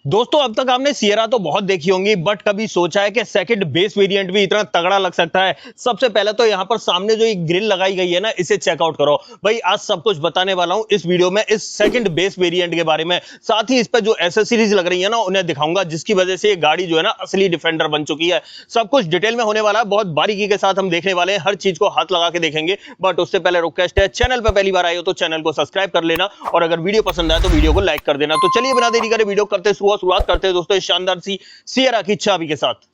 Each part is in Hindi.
दोस्तों अब तक आपने सियरा तो बहुत देखी होंगी, बट कभी सोचा है कि सेकंड बेस वेरिएंट भी इतना तगड़ा लग सकता है। सबसे पहले तो यहाँ पर सामने जो एक ग्रिल लगाई गई है ना, इसे चेकआउट करो भाई। आज सब कुछ बताने वाला हूँ इस वीडियो में इस सेकंड बेस वेरिएंट के बारे में। साथ ही इस पर जो एसेसरीज लग रही है ना, उन्हें दिखाऊंगा, जिसकी वजह से ये गाड़ी जो है ना असली डिफेंडर बन चुकी है। सब कुछ डिटेल में होने वाला है, बहुत बारीकी के साथ हम देखने वाले हैं, हर चीज को हाथ लगा के देखेंगे। बट उससे पहले रिक्वेस्ट है, चैनल पर पहली बार आए हो तो चैनल को सब्सक्राइब कर लेना, और अगर वीडियो पसंद आए तो वीडियो को लाइक कर देना। तो चलिए बिना देरी करे वीडियो करते शुरुआत करते हैं दोस्तों इस शानदार सी सियरा की चाबी के साथ।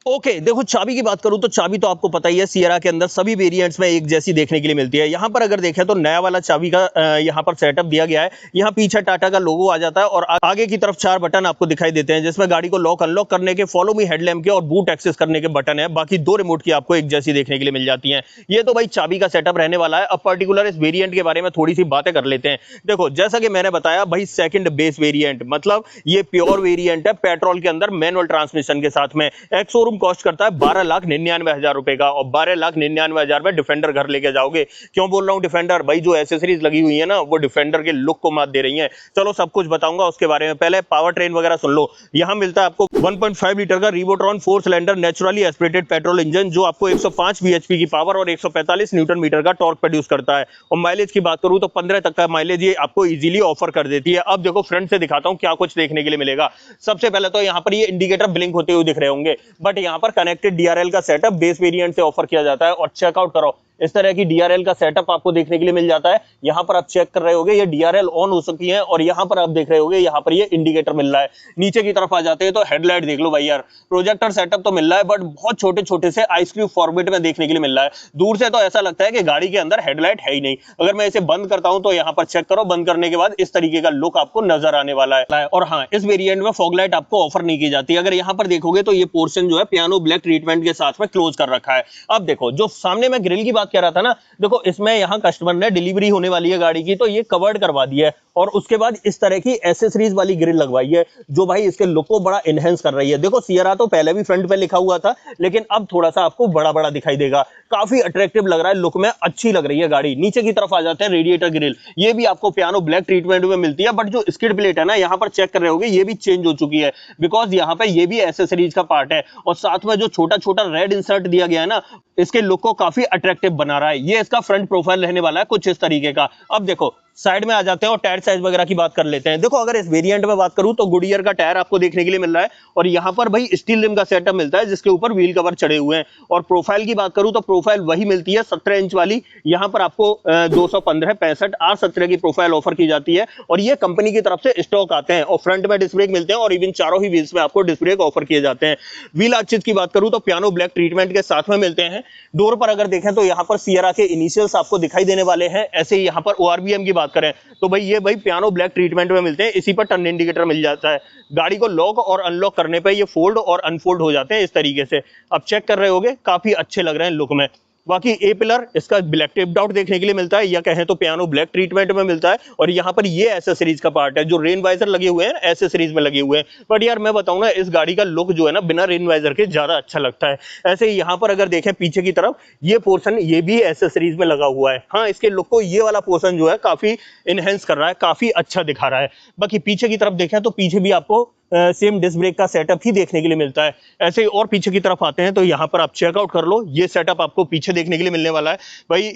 ओके, देखो चाबी की बात करूं तो चाबी तो आपको पता ही है, सियरा के अंदर सभी वेरिएंट्स में एक जैसी देखने के लिए मिलती है। यहां पर अगर देखें तो नया वाला चाबी का यहां पर सेटअप दिया गया है। यहां पीछे टाटा का लोगो आ जाता है और आगे की तरफ 4 बटन आपको दिखाई देते हैं, जिसमें गाड़ी को लॉक अनलॉक करने के, फॉलो मी हेडलैम्प के और बूट एक्सेस करने के बटन है। बाकी 2 रिमोट की आपको एक जैसी देखने के लिए मिल जाती है। ये तो भाई चाबी का सेटअप रहने वाला है। अब पर्टिकुलर इस वेरिएंट के बारे में थोड़ी सी बातें कर लेते हैं। देखो जैसा कि मैंने बताया भाई, सेकंड बेस वेरिएंट मतलब ये प्योर वेरिएंट है, पेट्रोल के अंदर मैनुअल ट्रांसमिशन के साथ में। एक्स शोरूम कॉस्ट करता है 12,99,000 रुपए का, और 12,99,000 में डिफेंडर घर लेके जाओगे। क्यों बोल रहा हूं डिफेंडर? भाई जो एसेसरीज लगी हुई है ना, वो डिफेंडर के लुक को मात दे रही हैं। चलो सब कुछ बताऊंगा उसके बारे में, पहले पावर ट्रेन वगैरह सुन लो। यहां मिलता है आपको 1.5 लीटर का रिवोट्रॉन 4 cylinder naturally aspirated petrol engine, जो आपको 105 bhp की पावर और 145 न्यूटन मीटर का टॉर्क प्रोड्यूस करता है। और माइलेज की बात करूं तो 15 तक का माइलेज ये आपको इजीली ऑफर कर देती है। अब देखो फ्रंट से दिखाता हूं क्या कुछ देखने के लिए मिलेगा। सबसे पहले तो यहां पर ये इंडिकेटर ब्लिंक होते हुए दिख रहे होंगे, बट यहां पर कनेक्टेड डीआरएल का सेटअप बेस वेरिएंट से ऑफर किया जाता है। और चेकआउट करो, इस तरह की डीआरएल का सेटअप आपको देखने के लिए मिल जाता है। यहां पर आप चेक कर रहे होगे ये डीआरएल ऑन हो चुकी है, और यहां पर आप देख रहे होगे यहां पर ये इंडिकेटर मिल रहा है। नीचे की तरफ आ जाते हैं तो हेडलाइट देख लो भाई यार, प्रोजेक्टर सेटअप तो मिल रहा है, बट बहुत छोटे छोटे से आइस क्यूब फॉर्मेट में देखने के लिए मिल रहा है। दूर से तो ऐसा लगता है कि गाड़ी के अंदर हेडलाइट है ही नहीं। अगर मैं इसे बंद करता हूं तो यहां पर चेक करो, बंद करने के बाद इस तरीके का लुक आपको नजर आने वाला है। और हाँ, इस वेरिएंट में फॉगलाइट आपको ऑफर नहीं की जाती। अगर यहां पर देखोगे तो ये पोर्शन जो है पियानो ब्लैक ट्रीटमेंट के साथ में क्लोज कर रखा है। अब देखो जो सामने मैं ग्रिल की बात कर रहा था ना, देखो इसमें यहां कस्टमर ने डिलीवरी होने वाली है गाड़ी की, तो ये कवर्ड करवा दी है, और उसके बाद इस तरह की एसेसरीज वाली ग्रिल लगवाई है, जो भाई इसके लुक को बड़ा एनहेंस कर रही है। देखो सियरा तो पहले भी फ्रंट पे लिखा हुआ था, लेकिन अब थोड़ा सा आपको बड़ा बड़ा दिखाई देगा। काफी अट्रैक्टिव लग रहा है, लुक में अच्छी लग रही है गाड़ी। नीचे की तरफ आ जाते हैं, रेडिएटर ग्रिल ये भी आपको पियानो ब्लैक ट्रीटमेंट में मिलती है, बट जो स्किड प्लेट है ना, यहां पर चेक कर रहे होगे ये भी चेंज हो चुकी है, बिकॉज यहां पे ये भी एसेसरीज का पार्ट है। और साथ में जो छोटा छोटा रेड इंसर्ट दिया गया है ना, इसके लुक को काफी अट्रैक्टिव बना रहा है। ये इसका फ्रंट प्रोफाइल रहने वाला है कुछ इस तरीके का। अब देखो साइड में आ जाते हैं और टायर साइज वगैरह की बात कर लेते हैं। देखो अगर इस वेरिएंट में बात करूं तो गुडियर का टायर आपको देखने के लिए मिल रहा है, और यहां पर भाई स्टील रिम का सेटअप मिलता है, जिसके ऊपर व्हील कवर चढ़े हुए हैं। और प्रोफाइल की बात करूं तो प्रोफाइल वही मिलती है 17 इंच वाली। यहां पर आपको 215 65 R17 की प्रोफाइल ऑफर की जाती है, और ये कंपनी की तरफ से स्टॉक आते हैं। और फ्रंट में डिस्क ब्रेक मिलते हैं, और इवन चारों ही व्हील्स में आपको डिस्क ब्रेक ऑफर किए जाते हैं। व्हील आर्चेस की बात करूं तो पियानो ब्लैक ट्रीटमेंट के साथ में मिलते हैं। डोर पर अगर देखें तो यहां पर सियरा के इनिशियल्स आपको दिखाई देने वाले हैं। ऐसे ही यहां पर ORVM की बात करें तो भाई ये पियानो ब्लैक ट्रीटमेंट में मिलते हैं। इसी पर टर्न इंडिकेटर मिल जाता है। गाड़ी को लॉक और अनलॉक करने पे ये फोल्ड और अनफोल्ड हो जाते हैं इस तरीके से। अब चेक कर रहे होगे काफी अच्छे लग रहे हैं लुक में। बाकी ए पिलर इसका ब्लैक टेप्ड आउट देखने के लिए मिलता है, या कहें तो पियानो ब्लैक ट्रीटमेंट में मिलता है। और यहाँ पर ये एसेसरीज का पार्ट है, जो रेन वाइजर लगे हुए हैं एसेसरीज में लगे हुए हैं। बट यार मैं बताऊं ना, इस गाड़ी का लुक जो है ना बिना रेन वाइजर के ज्यादा अच्छा लगता है। ऐसे ही यहाँ पर अगर देखें पीछे की तरफ, ये पोर्शन ये भी एसेसरीज में लगा हुआ है। हाँ, इसके लुक को ये वाला पोर्शन जो है काफी इनहेंस कर रहा है, काफी अच्छा दिखा रहा है। बाकी पीछे की तरफ देखें तो पीछे भी आपको सेम डिस्क ब्रेक का सेटअप ही देखने के लिए मिलता है। ऐसे ही और पीछे की तरफ आते हैं तो यहाँ पर आप चेकआउट कर लो, ये सेटअप आपको पीछे देखने के लिए मिलने वाला है। भाई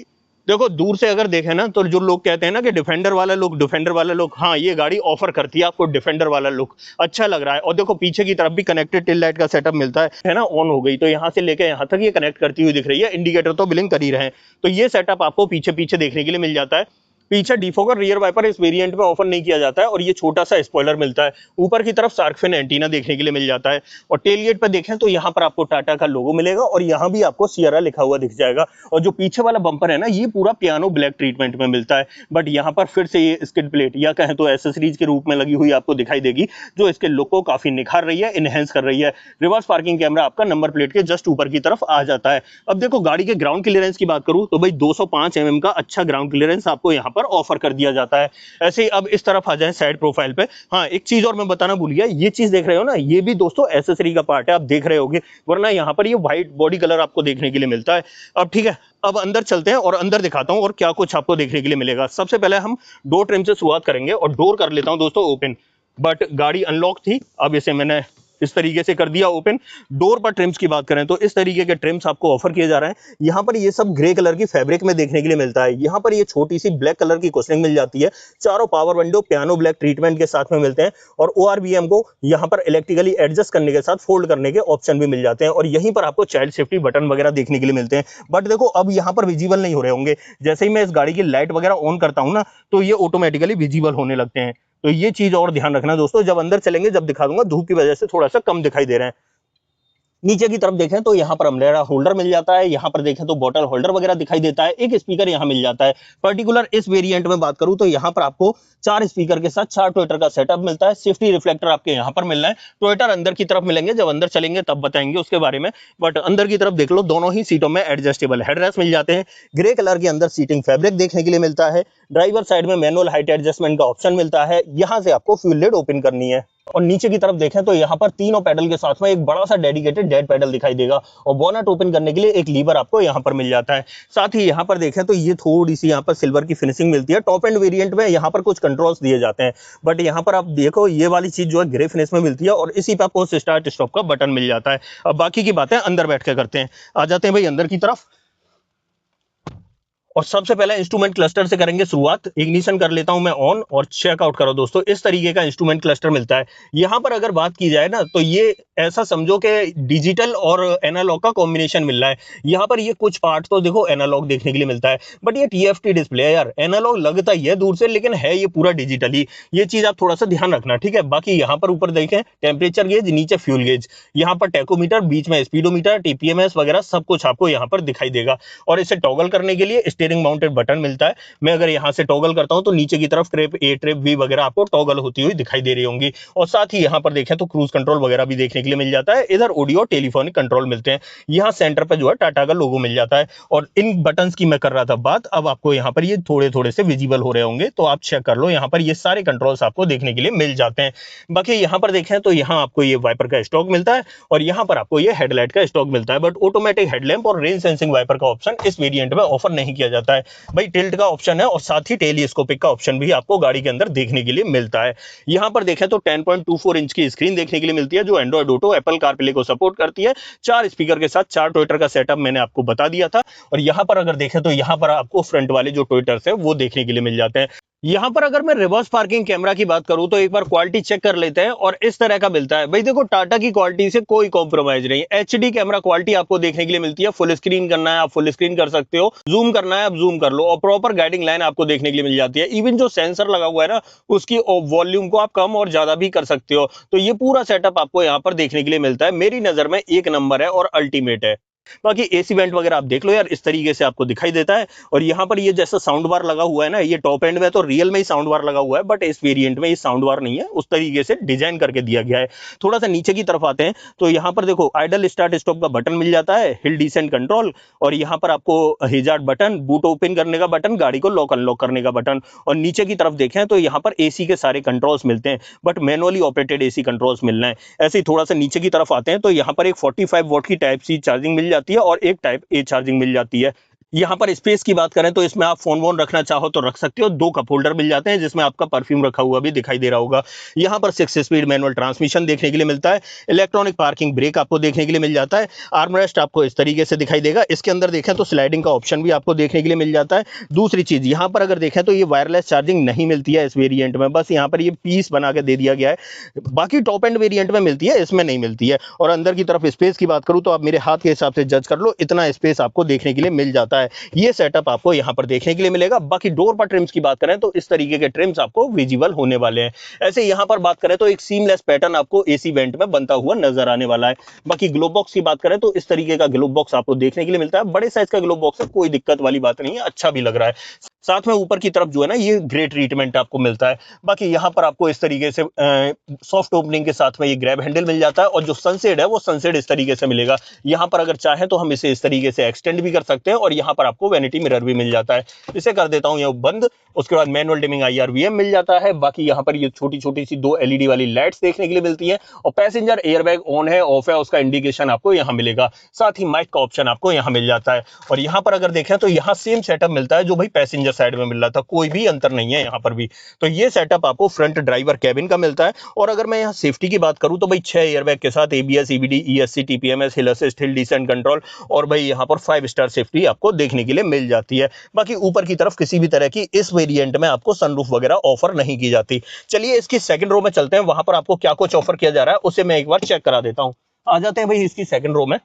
देखो दूर से अगर देखें ना, तो जो लोग कहते हैं ना कि डिफेंडर वाला लुक, हाँ ये गाड़ी ऑफर करती है आपको डिफेंडर वाला लुक, अच्छा लग रहा है। और देखो पीछे की तरफ भी कनेक्टेड टेल लाइट का सेटअप मिलता है ना, ऑन हो गई तो यहाँ से लेकर यहाँ तक ये कनेक्ट करती हुई दिख रही है। इंडिकेटर तो ब्लिंक कर ही रहे हैं, तो ये सेटअप आपको पीछे पीछे देखने के लिए मिल जाता है। पीछे डिफोगर रियर वाइपर इस वेरिएंट में ऑफर नहीं किया जाता है, और ये छोटा सा स्पॉइलर मिलता है। ऊपर की तरफ शार्क फिन एंटीना देखने के लिए मिल जाता है। और टेलगेट पर देखें तो यहाँ पर आपको टाटा का लोगो मिलेगा, और यहाँ भी आपको सियरा लिखा हुआ दिख जाएगा। और जो पीछे वाला बम्पर है ना, ये पूरा पियानो ब्लैक ट्रीटमेंट में मिलता है, बट यहाँ पर फिर से ये स्किड प्लेट या कहें तो एसेसरीज के रूप में लगी हुई आपको दिखाई देगी, जो इसके लुक को काफी निखार रही है, इनहेंस कर रही है। रिवर्स पार्किंग कैमरा आपका नंबर प्लेट के जस्ट ऊपर की तरफ आ जाता है। अब देखो गाड़ी के ग्राउंड क्लियरेंस की बात करूं तो भाई 205 mm का अच्छा ग्राउंड क्लियरेंस आपको यहाँ पर ऑफर कर दिया जाता है। ऐसे ही अब इस तरफ आ जाए साइड प्रोफाइल पे। हाँ, एक चीज और मैं बताना भूल गया, ये चीज देख रहे हो ना, ये भी दोस्तों एसेसरी का पार्ट है, आप देख रहे होगे, वरना यहाँ पर ये व्हाइट बॉडी कलर आपको देखने के लिए मिलता है। अब ठीक है, अब अंदर चलते हैं और अंदर दिखाता हूं और क्या कुछ आपको देखने के लिए मिलेगा। सबसे पहले हम डोर ट्रिम से शुरुआत करेंगे और डोर कर लेता हूं दोस्तों ओपन। बट गाड़ी अनलॉक थी, अब इसे मैंने इस तरीके से कर दिया ओपन। डोर पर ट्रिम्स की बात करें तो इस तरीके के ट्रिम्स आपको ऑफर किए जा रहे हैं। यहाँ पर ये सब ग्रे कलर की फैब्रिक में देखने के लिए मिलता है। यहाँ पर ये छोटी सी ब्लैक कलर की कुशनिंग मिल जाती है। चारों power window piano black treatment के साथ में मिलते हैं और ORVM को यहाँ पर इलेक्ट्रिकली एडजस्ट करने के साथ फोल्ड करने के ऑप्शन भी मिल जाते हैं और यहीं पर आपको चाइल्ड सेफ्टी बटन वगैरह देखने के लिए मिलते हैं। बट देखो अब यहाँ पर विजिबल नहीं हो रहे होंगे, जैसे ही मैं इस गाड़ी की लाइट वगैरह ऑन करता हूँ ना तो ये ऑटोमेटिकली विजिबल होने लगते हैं। तो ये चीज और ध्यान रखना दोस्तों, जब अंदर चलेंगे जब दिखा दूंगा, धूप की वजह से थोड़ा सा कम दिखाई दे रहे हैं। नीचे की तरफ देखें तो यहाँ पर अम्ब्रेला होल्डर मिल जाता है, यहाँ पर देखें तो बॉटल होल्डर वगैरह दिखाई देता है, एक स्पीकर यहाँ मिल जाता है। पर्टिकुलर इस वेरिएंट में बात करूं तो यहाँ पर आपको 4 स्पीकर के साथ 4 ट्विटर का सेटअप मिलता है। सेफ्टी रिफ्लेक्टर आपके यहाँ पर मिल रहा है। ट्विटर अंदर की तरफ मिलेंगे, जब अंदर चलेंगे तब बताएंगे उसके बारे में। बट अंदर की तरफ देख लो, दोनों ही सीटों में एडजस्टेबल हेडरेस्ट मिल जाते हैं। ग्रे कलर के अंदर सीटिंग फैब्रिक देखने के लिए मिलता है। ड्राइवर साइड में मैनुअल हाइट एडजस्टमेंट का ऑप्शन मिलता है, यहाँ से आपको फ्यूल लिड ओपन करनी है। और नीचे की तरफ देखें तो यहाँ पर तीनों पैडल के साथ में एक बड़ा सा डेडिकेटेड डेड पैडल दिखाई देगा और बोनट ओपन करने के लिए एक लीवर आपको यहाँ पर मिल जाता है। साथ ही यहाँ पर देखें तो ये थोड़ी सी यहाँ पर सिल्वर की फिनिशिंग मिलती है। टॉप एंड वेरिएंट में यहाँ पर कुछ कंट्रोल्स दिए जाते हैं, बट यहाँ पर आप देखो ये वाली चीज जो है ग्रे फिनिश में मिलती है और इसी पे आपको स्टार्ट स्टॉप का बटन मिल जाता है। अब बाकी की बातें अंदर बैठ के करते हैं। आ जाते हैं भाई अंदर की तरफ और सबसे पहले इंस्ट्रूमेंट क्लस्टर से करेंगे शुरुआत। इग्निशन कर लेता हूं मैं ऑन और चेकआउट करो दोस्तों, इस तरीके का इंस्ट्रूमेंट क्लस्टर मिलता है। यहां पर अगर बात की जाए ना तो ये ऐसा समझो कि डिजिटल और एनालॉग का कॉम्बिनेशन मिल रहा है। यहाँ पर ये कुछ पार्ट तो देखो एनालॉग देखने के लिए मिलता है, बट ये TFT डिस्प्ले है यार, एनालॉग लगता ही है दूर से लेकिन है ये पूरा डिजिटली। ये चीज आप थोड़ा सा ध्यान रखना, ठीक है। बाकी यहाँ पर ऊपर देखें टेम्परेचर गेज, नीचे फ्यूल गेज, यहाँ पर टेकोमीटर, बीच में स्पीडोमीटर, TPMS वगैरह सब कुछ आपको यहाँ पर दिखाई देगा। और इसे टॉगल करने के लिए स्टीयरिंग माउंटेड बटन मिलता है। मैं अगर यहाँ से टॉगल करता हूँ तो नीचे की तरफ ट्रिप A, ट्रिप B वगैरह आपको टॉगल होती हुई दिखाई दे रही होंगी। और साथ ही यहाँ पर देखें तो क्रूज कंट्रोल वगैरह भी देखने के लिए मिल जाता है। इधर ऑडियो टेलीफोनिक कंट्रोल मिलते हैं। यहाँ सेंटर पे जो है टाटा का लोगो मिल जाता है। और इन बटन्स की मैं कर रहा था बात, अब आपको यहाँ पर ये थोड़े थोड़े से विजिबल हो रहे होंगे, तो आप चेक कर लो। यहाँ पर ये सारे कंट्रोल्स आपको देखने के लिए मिल जाते हैं। बाकी यहाँ पर देखें तो यहाँ आपको ये वाइपर का स्टॉक मिलता है और यहाँ पर आपको ये हेडलाइट का स्टॉक मिलता है। बट ऑटोमेटिक हेडलैम्प और रेन सेंसिंग वाइपर का ऑप्शन इस वेरिएंट में ऑफर नहीं किया जाता है भाई। टिल्ट का ऑप्शन है और साथ ही टेलीस्कोपिक का ऑप्शन भी आपको गाड़ी के अंदर देखने के लिए मिलता है। यहाँ पर देखें तो 10.24 इंच की स्क्रीन देखने के लिए मिलती है जो एंड्रॉइड ऑटो, एप्पल कारप्ले को सपोर्ट करती है। 4 स्पीकर के साथ 4 ट्विटर का सेटअप मैंने आपको बता दिया था। और यहाँ पर अगर देखें तो यहाँ पर आपको फ्रंट वाले जो ट्विटर्स है वो देखने के लिए मिल जाते हैं। यहाँ पर अगर मैं रिवर्स पार्किंग कैमरा की बात करूं तो एक बार क्वालिटी चेक कर लेते हैं और इस तरह का मिलता है भाई। देखो टाटा की क्वालिटी से कोई कॉम्प्रोमाइज नहीं, HD कैमरा क्वालिटी आपको देखने के लिए मिलती है। फुल स्क्रीन करना है आप फुल स्क्रीन कर सकते हो, जूम करना है आप जूम कर लो और प्रॉपर गाइडिंग लाइन आपको देखने के लिए मिल जाती है। इवन जो सेंसर लगा हुआ है ना उसकी वॉल्यूम को आप कम और ज्यादा भी कर सकते हो। तो ये पूरा सेटअप आपको यहाँ पर देखने के लिए मिलता है। मेरी नजर में एक नंबर है और अल्टीमेट है। बाकी AC वेंट वगैरह आप देख लो यार, इस तरीके से आपको दिखाई देता है। और यहाँ पर ये जैसा साउंड बार लगा हुआ है ना, ये टॉप एंड में तो रियल में ही साउंड बार लगा हुआ है, बट इस वेरिएंट में ये साउंड बार नहीं है, उस तरीके से डिजाइन करके दिया गया है। थोड़ा सा नीचे की तरफ आते हैं तो यहाँ पर देखो आइडल स्टार्ट स्टॉप का बटन मिल जाता है, हिल डिसेंट कंट्रोल, और यहाँ पर आपको हिजार्ड बटन, बूट ओपन करने का बटन, गाड़ी को लॉक अनलॉक करने का बटन। और नीचे की तरफ देखें तो यहाँ पर AC के सारे कंट्रोल्स मिलते हैं, but manually operated AC controls मिलना है। ऐसे ही थोड़ा सा नीचे की तरफ आते हैं तो यहाँ पर एक 45 वॉट की टाइप C चार्जिंग मिल जाती है और एक टाइप A चार्जिंग मिल जाती है। यहाँ पर स्पेस की बात करें तो इसमें आप फोन वोन रखना चाहो तो रख सकते हो। 2 कप होल्डर मिल जाते हैं जिसमें आपका परफ्यूम रखा हुआ भी दिखाई दे रहा होगा। यहाँ पर 6 स्पीड मैनुअल ट्रांसमिशन देखने के लिए मिलता है। इलेक्ट्रॉनिक पार्किंग ब्रेक आपको देखने के लिए मिल जाता है। आर्मरेस्ट आपको इस तरीके से दिखाई देगा। इसके अंदर देखें तो स्लाइडिंग का ऑप्शन भी आपको देखने के लिए मिल जाता है। दूसरी चीज यहाँ पर अगर देखें तो ये वायरलेस चार्जिंग नहीं मिलती है इस वेरिएंट में, बस यहाँ पर ये पीस बना के दे दिया गया है। बाकी टॉप एंड वेरिएंट में मिलती है, इसमें नहीं मिलती है। और अंदर की तरफ स्पेस की बात करूँ तो आप मेरे हाथ के हिसाब से जज कर लो, इतना स्पेस आपको देखने के लिए मिल जाता है। ये सेटअप आपको यहां पर देखने के लिए मिलेगा। बाकी डोर पर ट्रिम्स की बात करें तो इस तरीके के ट्रिम्स आपको विजिबल होने वाले हैं। ऐसे यहां पर बात करें तो एक सीमलेस पैटर्न आपको AC वेंट में बनता हुआ नजर आने वाला है। बाकी ग्लोब बॉक्स की बात करें तो इस तरीके का ग्लोब बॉक्स आपको देखने के लिए मिलता है। बड़े साइज का ग्लोब बॉक्स है, कोई दिक्कत वाली बात नहीं है, अच्छा भी लग रहा है। साथ में ऊपर की तरफ जो है ना ये ग्रे ट्रीटमेंट आपको मिलता है। बाकी यहाँ पर आपको इस तरीके से सॉफ्ट ओपनिंग के साथ में ये ग्रैब हैंडल मिल जाता है और जो सनसेड है वो सनसेड इस तरीके से मिलेगा। यहाँ पर अगर चाहे तो हम इसे इस तरीके से एक्सटेंड भी कर सकते हैं और यहाँ पर आपको वैनिटी मिरर भी मिल जाता है। इसे कर देता हूँ ये बंद। उसके बाद मैनुअल डिमिंग IRVM मिल जाता है। बाकी यहाँ पर ये छोटी छोटी सी 2 LED वाली लाइट्स देखने के लिए मिलती है और पैसेंजर एयरबैग ऑन है ऑफ है उसका इंडिकेशन आपको यहाँ मिलेगा। साथ ही माइक का ऑप्शन आपको यहाँ मिल जाता है। और यहाँ पर अगर देखें तो यहाँ सेम सेटअप मिलता है जो भाई पैसेंजर साइड में मिल रहा था, कोई भी अंतर नहीं है यहाँ पर भी। तो ये सेटअप आपको फ्रंट ड्राइवर कैबिन का मिलता है। और अगर मैं यहाँ सेफ्टी की बात करूँ तो भाई 6 एयरबैग के साथ ABS, EBD, ESC, TPMS, हिल असिस्ट, हिल डिसेंट कंट्रोल, और भाई यहाँ पर 5 स्टार सेफ्टी आपको देखने के लिए मिल जाती है। बाकी ऊपर की तरफ किसी भी तरह की इस वेरिएंट में आपको सनरूफ वगैरह ऑफर नहीं की जाती। चलिए इसकी सेकंड रो में चलते हैं, वहां पर आपको क्या कुछ ऑफर किया जा रहा है उसे मैं एक बार चेक करा देता हूं। आ जाते हैं भाई इसकी सेकंड रो में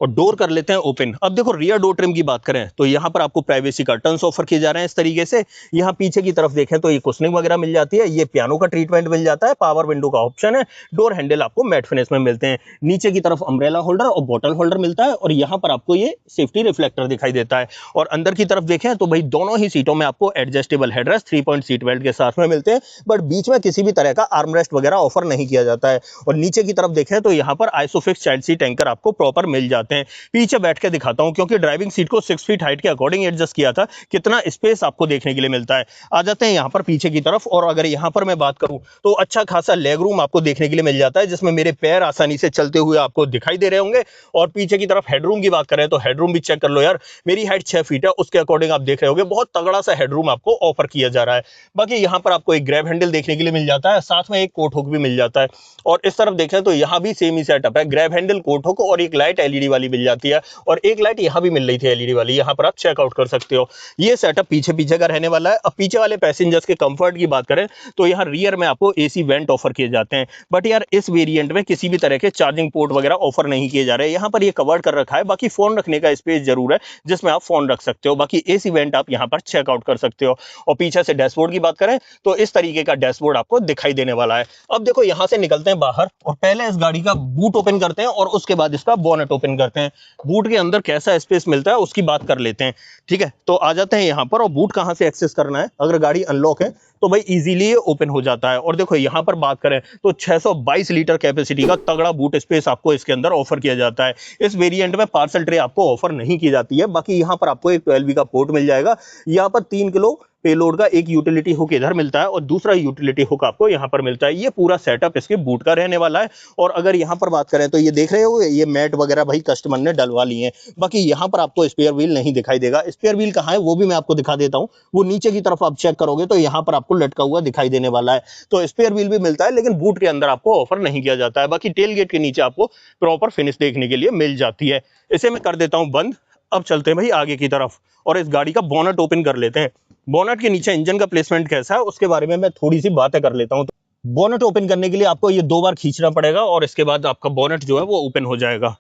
और डोर कर लेते हैं ओपन। अब देखो रियर डोर ट्रिम की बात करें तो यहाँ पर आपको प्राइवेसी कर्टन्स ऑफर किए जा रहे हैं इस तरीके से। यहाँ पीछे की तरफ देखें तो ये कुशनिंग वगैरह मिल जाती है, ये पियानो का ट्रीटमेंट मिल जाता है, पावर विंडो का ऑप्शन है, डोर हैंडल आपको मैट फिनिश में मिलते हैं, नीचे की तरफ अम्ब्रेला होल्डर और बॉटल होल्डर मिलता है, और यहाँ पर आपको ये सेफ्टी रिफ्लेक्टर दिखाई देता है। और अंदर की तरफ देखें तो भाई दोनों ही सीटों में आपको adjustable headrest 3 point seat belt के साथ में मिलते हैं, बट बीच में किसी भी तरह का आर्मरेस्ट वगैरह ऑफर नहीं किया जाता है। और नीचे की तरफ देखें तो यहाँ पर आइसोफिक्स चाइल्ड सीट एंकर आपको प्रॉपर मिल जाते हैं। पीछे बैठ के दिखाता हूं क्योंकि ड्राइविंग सीट को 6 फीट हाइट के अकॉर्डिंग एडजस्ट किया था, कितना स्पेस आपको देखने के लिए मिलता है। आ जाते हैं यहां पर पीछे की तरफ, और अगर यहां पर मैं बात करूं तो अच्छा खासा लेग रूम आपको देखने के लिए मिल जाता है, जिसमें मेरे पैर आसानी से चलते हुए आपको दिखाई दे रहे होंगे। और पीछे की तरफ हेडरूम की बात करें तो हेडरूम भी चेक कर लो यार, मेरी हाइट 6 फीट है, उसके अकॉर्डिंग आप देख रहे होंगे बहुत तगड़ा सा हेडरूम आपको ऑफर किया जा रहा है। बाकी यहां पर आपको एक ग्रैब हैंडल देखने के लिए मिल जाता है, साथ में एक कोट हुक भी मिल जाता है। और इस तरफ देखें तो यहां भी सेम ही सेटअप है, ग्रैब हैंडल, कोट हुक और एक लाइट LED वाली मिल जाती है, और एक लाइट यहां भी मिल रही थी LED वाली, यहां पर आप चेकआउट कर सकते हो। ये सेटअप पीछे का रहने वाला है। अब पीछे वाले पैसेंजर्स के कंफर्ट की बात करें तो यहां रियर में आपको AC वेंट ऑफर किए जाते हैं, बट यार इस वेरिएंट में किसी भी तरह के चार्जिंग पोर्ट वगैरह ऑफर नहीं किए जा रहे हैं। यहां पर ये कवर्ड कर रखा है, बाकी फोन रखने का स्पेस जरूर है जिसमें आप फोन रख सकते हो, बाकी AC वेंट आप यहां पर चेकआउट कर सकते हो। और पीछे से डैशबोर्ड की बात करें तो इस तरीके का डैशबोर्ड आपको दिखाई देने वाला है। अब देखो यहां से निकलते हैं बाहर और पहले इस गाड़ी का बूट ओपन करते हैं और उसके बाद इसका बोनेट ओपन करते हैं। बूट के अंदर कैसा स्पेस मिलता है उसकी बात कर लेते हैं, ठीक है। तो आ जाते हैं यहां पर, और बूट कहां से एक्सेस करना है, अगर गाड़ी अनलॉक है तो भाई इजीली ओपन हो जाता है। और देखो यहां पर बात करें तो 622 लीटर कैपेसिटी का तगड़ा बूट स्पेस आपको इसके अंदर ऑफर किया जाता है। इस वेरिएंट में पार्सल ट्रे आपको ऑफर नहीं की जाती है, बाकी यहां पर आपको एक 12V का पोर्ट मिल जाएगा। यहां पर 3 किलो पेलोड का एक यूटिलिटी हुक इधर मिलता है और दूसरा यूटिलिटी हुक आपको यहां पर मिलता है। ये पूरा सेटअप इसके बूट का रहने वाला है। और अगर यहां पर बात करें तो ये देख रहे हो ये मैट वगैरह भाई कस्टमर ने डलवा लिए हैं। बाकी यहां पर आपको स्पेयर व्हील नहीं दिखाई देगा, स्पेयर व्हील कहां है वो भी मैं आपको दिखा देता हूं। वो नीचे की तरफ आप चेक करोगे तो यहां पर आपको लटका हुआ दिखाई देने वाला है। तो स्पेयर व्हील भी मिलता है, लेकिन बूट के अंदर आपको ऑफर नहीं किया जाता है। बाकी टेल गेट के नीचे आपको प्रॉपर फिनिश देखने के लिए मिल जाती है। इसे मैं कर देता हूं बंद। अब चलते हैं भाई आगे की तरफ और इस गाड़ी का बोनट ओपन कर लेते हैं। बोनट के नीचे इंजन का प्लेसमेंट कैसा है उसके बारे में मैं थोड़ी सी बातें कर लेता हूं। तो बोनट ओपन करने के लिए आपको ये 2 बार खींचना पड़ेगा और इसके बाद आपका बोनट जो है वो ओपन हो जाएगा।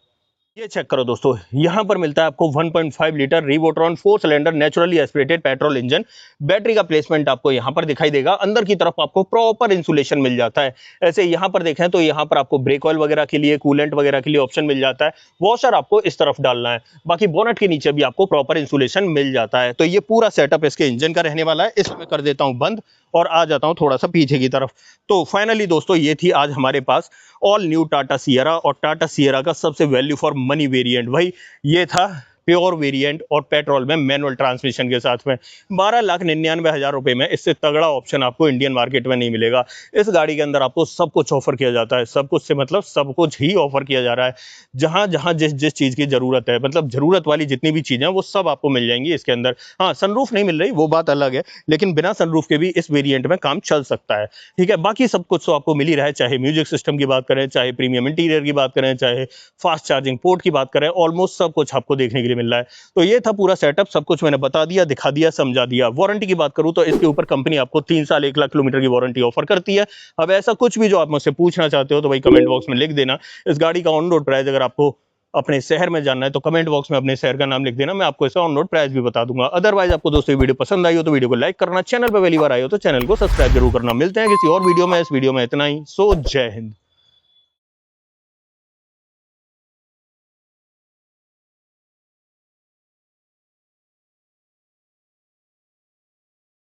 ये चेक करो दोस्तों, यहां पर मिलता है आपको 1.5 litre Revotron 4 cylinder naturally aspirated petrol engine. Battery का प्लेसमेंट आपको यहां पर दिखाई देगा। अंदर की तरफ आपको प्रॉपर इंसुलेशन मिल जाता है। ऐसे यहां पर देखें तो यहां पर आपको ब्रेक ऑयल वगैरह के लिए, कूलेंट वगैरह के लिए ऑप्शन मिल जाता है। वॉशर आपको इस तरफ डालना है। बाकी बोनट के नीचे भी आपको प्रॉपर इंसुलेशन मिल जाता है। तो ये पूरा सेटअप इसके इंजन का रहने वाला है। इसमें कर देता हूं बंद और आ जाता हूं थोड़ा सा पीछे की तरफ। तो फाइनली दोस्तों ये थी आज हमारे पास ऑल न्यू टाटा सियरा और टाटा सियरा का सबसे वैल्यू फॉर मनी वेरिएंट। भाई ये था प्योर वेरिएंट और पेट्रोल में मैनुअल ट्रांसमिशन के साथ में 12,99,000 रुपए में। इससे तगड़ा ऑप्शन आपको इंडियन मार्केट में नहीं मिलेगा। इस गाड़ी के अंदर आपको सब कुछ ऑफर किया जाता है। सब कुछ से मतलब सब कुछ ही ऑफर किया जा रहा है। जहां जहां जिस चीज की जरूरत है, मतलब जरूरत वाली जितनी भी चीजें हैं वो सब आपको मिल जाएंगी इसके अंदर। हाँ, सनरूफ नहीं मिल रही वो बात अलग है, लेकिन बिना सनरूफ के भी इस वेरिएंट में काम चल सकता है, ठीक है। बाकी सब कुछ तो आपको मिल ही रहा है, चाहे म्यूजिक सिस्टम की बात करें, चाहे प्रीमियम इंटीरियर की बात करें, चाहे फास्ट चार्जिंग पोर्ट की बात करें, ऑलमोस्ट सब कुछ आपको देखने के लिए मिल रहा है। तो ये था पूरा सेटअप, सब कुछ मैंने बता दिया, दिखा दिया, समझा दिया। वारंटी की बात करूं तो इसके ऊपर कंपनी आपको 3 साल 1 लाख किलोमीटर की वारंटी ऑफर करती है। अब ऐसा कुछ भी जो आप मुझसे पूछना चाहते हो तो भाई कमेंट बॉक्स में लिख देना। इस गाड़ी का ऑन रोड प्राइस अगर आपको अपने शहर में जानना है तो कमेंट बॉक्स में अपने शहर का नाम लिख देना, मैं आपको इसका ऑन रोड प्राइस भी बता दूंगा। अदरवाइज आपको दोस्तों ये वीडियो पसंद आई हो तो वीडियो को लाइक करना, चैनल पर पहली बार आए हो तो चैनल को सब्सक्राइब जरूर करना। मिलते हैं किसी और वीडियो में। इस वीडियो में इतना ही। सो जय हिंद।